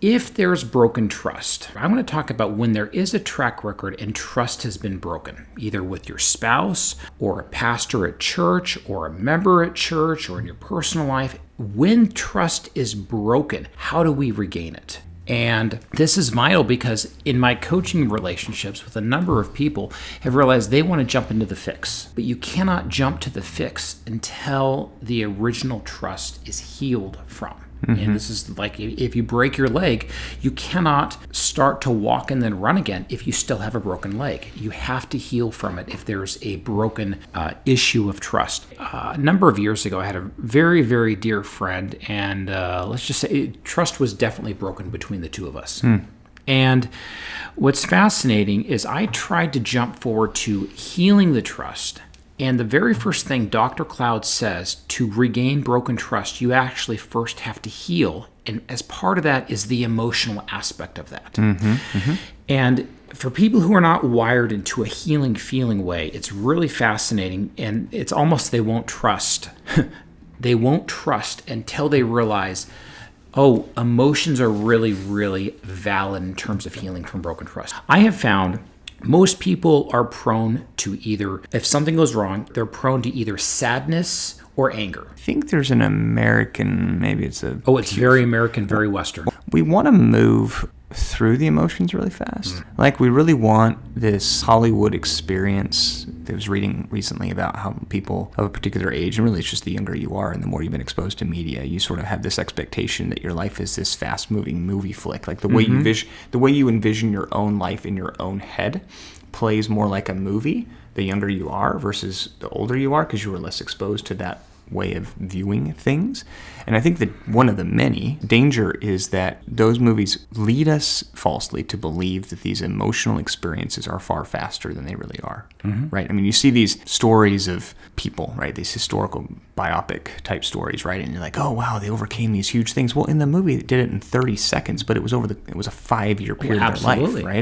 If there's broken trust, I'm going to talk about when there is a track record and trust has been broken, either with your spouse or a pastor at church or a member at church or in your personal life. When trust is broken, how do we regain it? And this is vital because in my coaching relationships with a number of people have realized they want to jump into the fix. But you cannot jump to the fix until the original trust is healed from. And this is like if you break your leg, you cannot start to walk and then run again if you still have a broken leg. You have to heal from it if there's a broken issue of trust. A number of years ago, I had a very, very dear friend, and let's just say trust was definitely broken between the two of us. And what's fascinating is I tried to jump forward to healing the trust. And the very first thing Dr. Cloud says, to regain broken trust, you actually first have to heal. And as part of that is the emotional aspect of that. And for people who are not wired into a healing feeling way, it's really fascinating. And it's almost they won't trust. They won't trust until they realize, oh, emotions are really, really valid in terms of healing from broken trust. I have found most people are prone to either, if something goes wrong, they're prone to either sadness or anger. I think there's an American, maybe it's a... Oh, it's very American, very Western. We want to move through the emotions really fast. Like we really want this Hollywood experience. I was reading recently about how people of a particular age, and really it's just the younger you are and the more you've been exposed to media, you sort of have this expectation that your life is this fast-moving movie flick. Like the way you envision your own life in your own head plays more like a movie the younger you are versus the older you are, because you were less exposed to that way of viewing things. And I think that one of the many danger is that those movies lead us falsely to believe that these emotional experiences are far faster than they really are, right? I mean, you see these stories of people, right? These historical biopic type stories, right? And you're like, oh wow, they overcame these huge things. Well, in the movie, they did it in 30 seconds, but it was a 5-year period of their life, right?